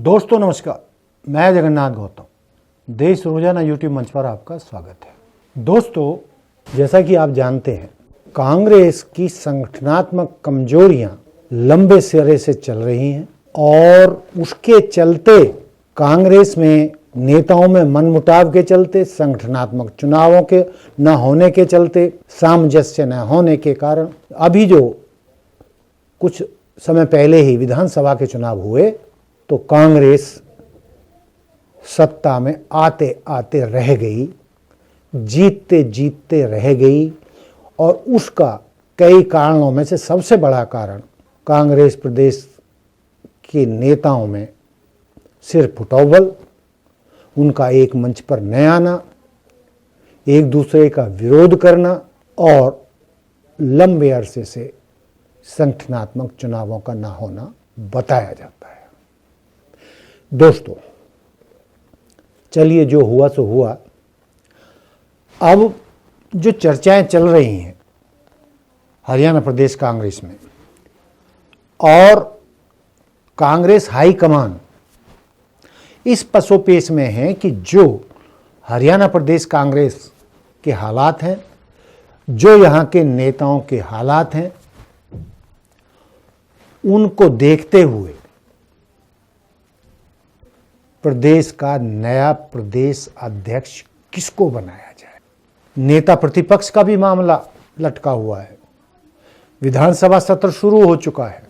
दोस्तों नमस्कार, मैं जगन्नाथ गौतम, देश रोजाना यूट्यूब मंच पर आपका स्वागत है। दोस्तों, जैसा कि आप जानते हैं, कांग्रेस की संगठनात्मक कमजोरियां लंबे सिरे से चल रही हैं और उसके चलते कांग्रेस में नेताओं में मनमुटाव के चलते, संगठनात्मक चुनावों के न होने के चलते, सामंजस्य न होने के कारण अभी जो कुछ समय पहले ही विधानसभा के चुनाव हुए तो कांग्रेस सत्ता में आते आते रह गई, जीतते जीतते रह गई और उसका कई कारणों में से सबसे बड़ा कारण कांग्रेस प्रदेश के नेताओं में सिर फुटौवल, उनका एक मंच पर न आना, एक दूसरे का विरोध करना और लंबे अरसे से संगठनात्मक चुनावों का ना होना बताया जाता है। दोस्तों, चलिए जो हुआ सो हुआ। अब जो चर्चाएं चल रही हैं हरियाणा प्रदेश कांग्रेस में और कांग्रेस हाईकमान इस पसोपेश में है कि जो हरियाणा प्रदेश कांग्रेस के हालात हैं, जो यहाँ के नेताओं के हालात हैं, उनको देखते हुए प्रदेश का नया प्रदेश अध्यक्ष किसको बनाया जाए। नेता प्रतिपक्ष का भी मामला लटका हुआ है, विधानसभा सत्र शुरू हो चुका है,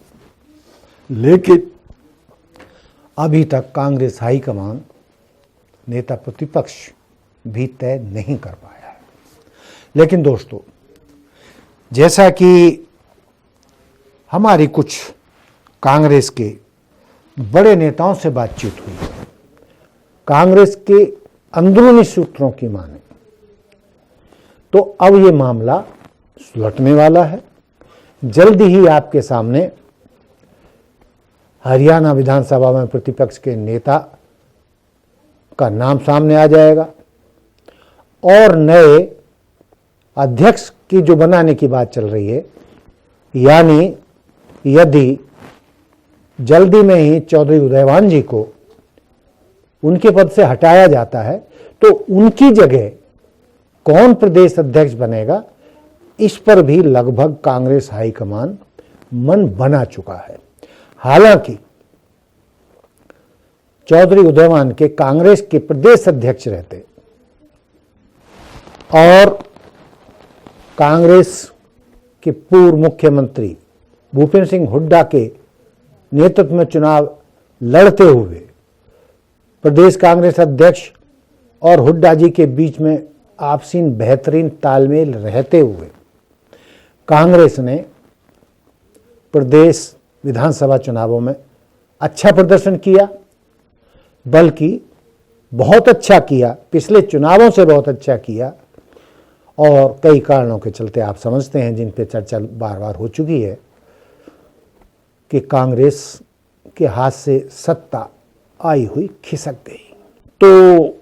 लेकिन अभी तक कांग्रेस हाईकमान नेता प्रतिपक्ष भी तय नहीं कर पाया है। लेकिन दोस्तों, जैसा कि हमारी कुछ कांग्रेस के बड़े नेताओं से बातचीत हुई, कांग्रेस के अंदरूनी सूत्रों की माने तो अब ये मामला सुलटने वाला है। जल्दी ही आपके सामने हरियाणा विधानसभा में प्रतिपक्ष के नेता का नाम सामने आ जाएगा और नए अध्यक्ष की जो बनाने की बात चल रही है, यानी यदि जल्दी में ही चौधरी उदयवान जी को उनके पद से हटाया जाता है तो उनकी जगह कौन प्रदेश अध्यक्ष बनेगा, इस पर भी लगभग कांग्रेस हाईकमान मन बना चुका है। हालांकि चौधरी उदयवान के कांग्रेस के प्रदेश अध्यक्ष रहते और कांग्रेस के पूर्व मुख्यमंत्री भूपेंद्र सिंह हुड्डा के नेतृत्व में चुनाव लड़ते हुए प्रदेश कांग्रेस अध्यक्ष और हुड्डा जी के बीच में आपसी बेहतरीन तालमेल रहते हुए कांग्रेस ने प्रदेश विधानसभा चुनावों में अच्छा प्रदर्शन किया, बल्कि बहुत अच्छा किया, पिछले चुनावों से बहुत अच्छा किया और कई कारणों के चलते आप समझते हैं, जिन पे चर्चा बार बार हो चुकी है, कि कांग्रेस के हाथ से सत्ता आई हुई खिसक गई। तो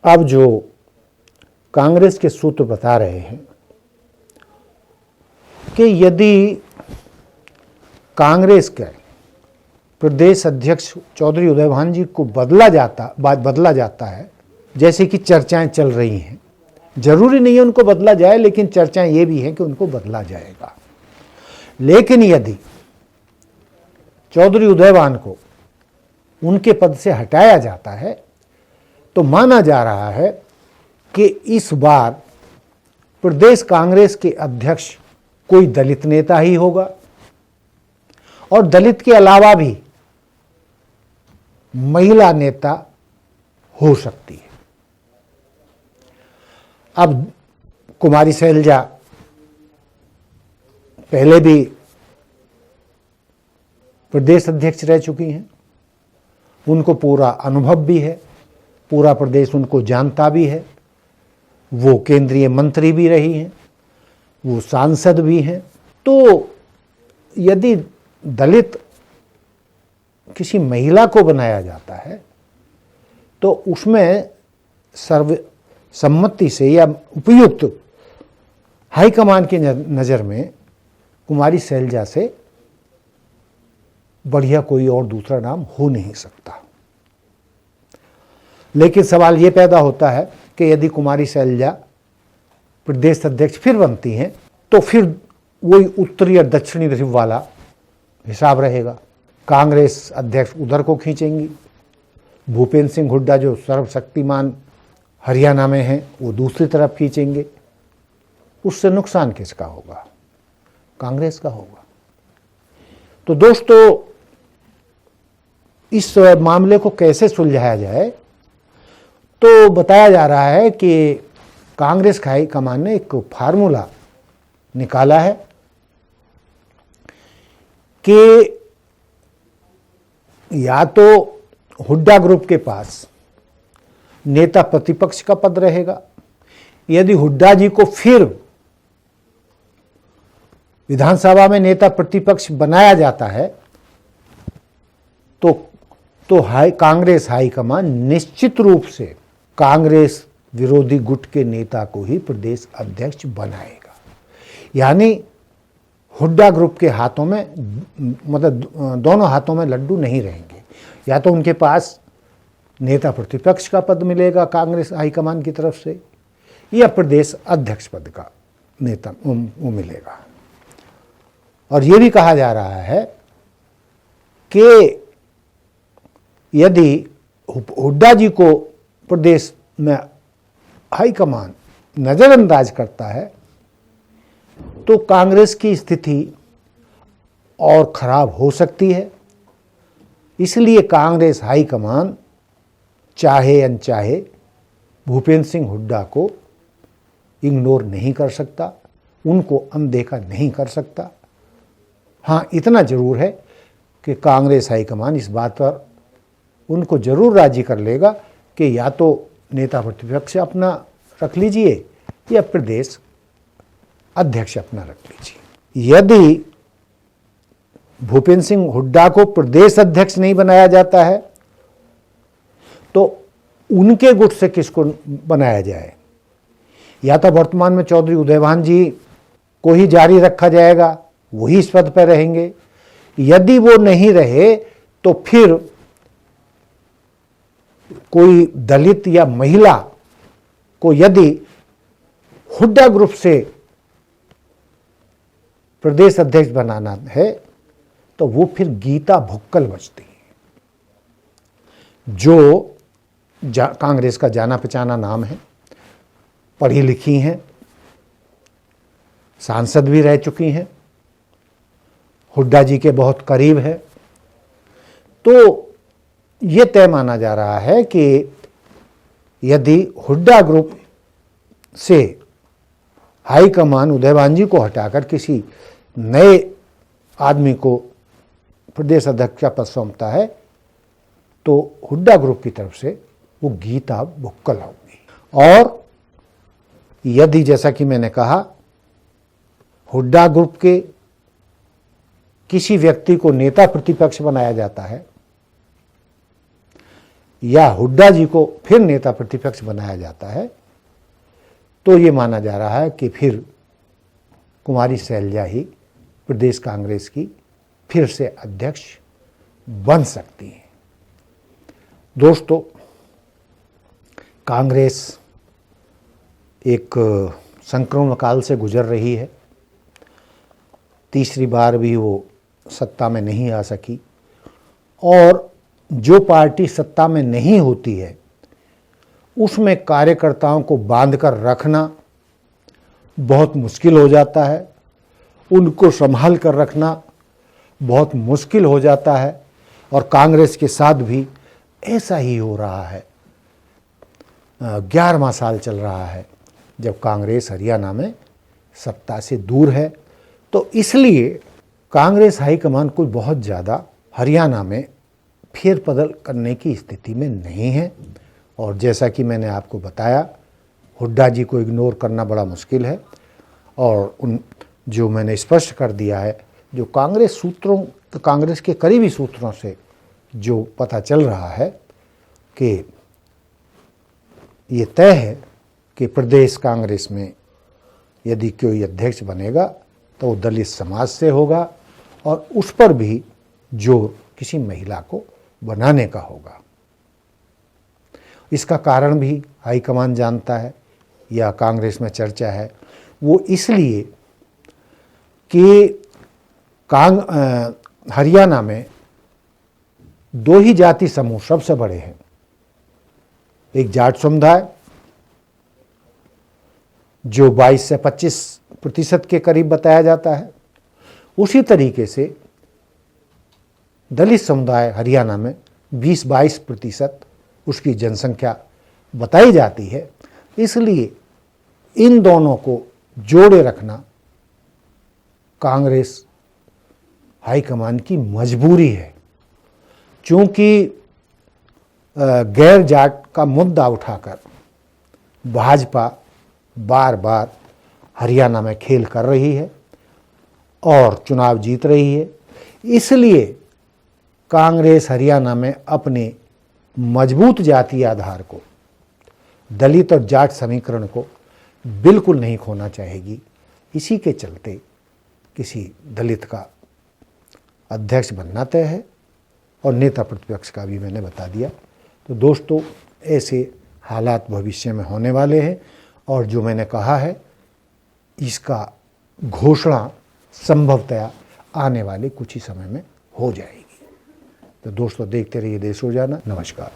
अब जो कांग्रेस के सूत्र बता रहे हैं कि यदि कांग्रेस के प्रदेश अध्यक्ष चौधरी उदयवान जी को बदला जाता है, जैसे कि चर्चाएं चल रही हैं, जरूरी नहीं है उनको बदला जाए, लेकिन चर्चाएं ये भी हैं कि उनको बदला जाएगा। लेकिन यदि चौधरी उदयवान को उनके पद से हटाया जाता है तो माना जा रहा है कि इस बार प्रदेश कांग्रेस के अध्यक्ष कोई दलित नेता ही होगा और दलित के अलावा भी महिला नेता हो सकती है। अब कुमारी शैलजा पहले भी प्रदेश अध्यक्ष रह चुकी हैं, उनको पूरा अनुभव भी है, पूरा प्रदेश उनको जानता भी है, वो केंद्रीय मंत्री भी रही हैं, वो सांसद भी हैं। तो यदि दलित किसी महिला को बनाया जाता है तो उसमें सर्वसम्मति से या उपयुक्त हाईकमान की नज़र में कुमारी शैलजा से बढ़िया कोई और दूसरा नाम हो नहीं सकता। लेकिन सवाल ये पैदा होता है कि यदि कुमारी शैलजा प्रदेश अध्यक्ष फिर बनती हैं तो फिर वही उत्तरी और दक्षिणी ध्रुव वाला हिसाब रहेगा। कांग्रेस अध्यक्ष उधर को खींचेंगी, भूपेंद्र सिंह हुड्डा जो सर्वशक्तिमान हरियाणा में हैं वो दूसरी तरफ खींचेंगे। उससे नुकसान किसका होगा? कांग्रेस का होगा। तो दोस्तों, इस मामले को कैसे सुलझाया जाए, तो बताया जा रहा है कि कांग्रेस हाईकमान ने एक फार्मूला निकाला है कि या तो हुड्डा ग्रुप के पास नेता प्रतिपक्ष का पद रहेगा, यदि हुड्डा जी को फिर विधानसभा में नेता प्रतिपक्ष बनाया जाता है तो कांग्रेस हाईकमान निश्चित रूप से कांग्रेस विरोधी गुट के नेता को ही प्रदेश अध्यक्ष बनाएगा। यानी हुड्डा ग्रुप के हाथों में, मतलब दोनों हाथों में लड्डू नहीं रहेंगे। या तो उनके पास नेता प्रतिपक्ष का पद मिलेगा कांग्रेस हाईकमान की तरफ से, या प्रदेश अध्यक्ष पद का नेता वो मिलेगा। और ये भी कहा जा रहा है कि यदि हुड्डा जी को प्रदेश में हाईकमान नजरअंदाज करता है तो कांग्रेस की स्थिति और खराब हो सकती है। इसलिए कांग्रेस हाईकमान चाहे अनचाहे भूपेंद्र सिंह हुड्डा को इग्नोर नहीं कर सकता, उनको अनदेखा नहीं कर सकता। हाँ, इतना जरूर है कि कांग्रेस हाईकमान इस बात पर उनको जरूर राजी कर लेगा कि या तो नेता प्रतिपक्ष अपना रख लीजिए या प्रदेश अध्यक्ष अपना रख लीजिए। यदि भूपेंद्र सिंह हुड्डा को प्रदेश अध्यक्ष नहीं बनाया जाता है तो उनके गुट से किसको बनाया जाए? या तो वर्तमान में चौधरी उदयभान जी को ही जारी रखा जाएगा, वही इस पद पर रहेंगे। यदि वो नहीं रहे तो फिर कोई दलित या महिला को यदि हुड्डा ग्रुप से प्रदेश अध्यक्ष बनाना है तो वो फिर गीता भुक्कल बचती है, जो कांग्रेस का जाना पहचाना नाम है, पढ़ी लिखी हैं, सांसद भी रह चुकी हैं, हुड्डा जी के बहुत करीब है। तो ये तय माना जा रहा है कि यदि हुड्डा ग्रुप से हाईकमान उदयभान जी को हटाकर किसी नए आदमी को प्रदेश अध्यक्ष का पद सौंपता है तो हुड्डा ग्रुप की तरफ से वो गीता भुक्कल होगी। और यदि, जैसा कि मैंने कहा, हुड्डा ग्रुप के किसी व्यक्ति को नेता प्रतिपक्ष बनाया जाता है या हुड्डा जी को फिर नेता प्रतिपक्ष बनाया जाता है तो ये माना जा रहा है कि फिर कुमारी शैलजा ही प्रदेश कांग्रेस की फिर से अध्यक्ष बन सकती हैं। दोस्तों, कांग्रेस एक संक्रमण काल से गुजर रही है। तीसरी बार भी वो सत्ता में नहीं आ सकी और जो पार्टी सत्ता में नहीं होती है उसमें कार्यकर्ताओं को बांधकर रखना बहुत मुश्किल हो जाता है, उनको संभाल कर रखना बहुत मुश्किल हो जाता है। और कांग्रेस के साथ भी ऐसा ही हो रहा है। 11वां साल चल रहा है जब कांग्रेस हरियाणा में सत्ता से दूर है। तो इसलिए कांग्रेस हाईकमान कोई बहुत ज़्यादा हरियाणा में फेरबदल करने की स्थिति में नहीं है। और जैसा कि मैंने आपको बताया, हुड्डा जी को इग्नोर करना बड़ा मुश्किल है। और उन जो मैंने स्पष्ट कर दिया है, जो कांग्रेस के करीबी सूत्रों से जो पता चल रहा है कि ये तय है कि प्रदेश कांग्रेस में यदि कोई अध्यक्ष बनेगा तो वो दलित समाज से होगा और उस पर भी जो किसी महिला को बनाने का होगा। इसका कारण भी हाईकमान जानता है या कांग्रेस में चर्चा है, वो इसलिए कि हरियाणा में दो ही जाति समूह सबसे बड़े हैं, एक जाट समुदाय जो 22 से 25% के करीब बताया जाता है, उसी तरीके से दलित समुदाय हरियाणा में 20-22% उसकी जनसंख्या बताई जाती है। इसलिए इन दोनों को जोड़े रखना कांग्रेस हाईकमान की मजबूरी है। चूंकि गैर जाट का मुद्दा उठाकर भाजपा बार बार हरियाणा में खेल कर रही है और चुनाव जीत रही है, इसलिए कांग्रेस हरियाणा में अपने मजबूत जातीय आधार को, दलित और जाट समीकरण को बिल्कुल नहीं खोना चाहेगी। इसी के चलते किसी दलित का अध्यक्ष बनना तय है और नेता प्रतिपक्ष का भी मैंने बता दिया। तो दोस्तों, ऐसे हालात भविष्य में होने वाले हैं और जो मैंने कहा है इसका घोषणा संभवतया आने वाले कुछ ही समय में हो जाएगी। तो दोस्तों, देखते रहिए देश रोजाना। नमस्कार।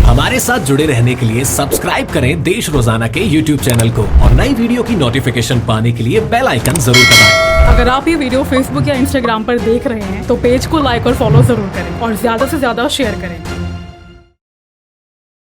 हमारे साथ जुड़े रहने के लिए सब्सक्राइब करें देश रोजाना के YouTube चैनल को और नई वीडियो की नोटिफिकेशन पाने के लिए बेल आइकन जरूर दबाएं। अगर आप ये वीडियो Facebook या Instagram पर देख रहे हैं तो पेज को लाइक और फॉलो जरूर करें और ज्यादा से ज्यादा शेयर करें।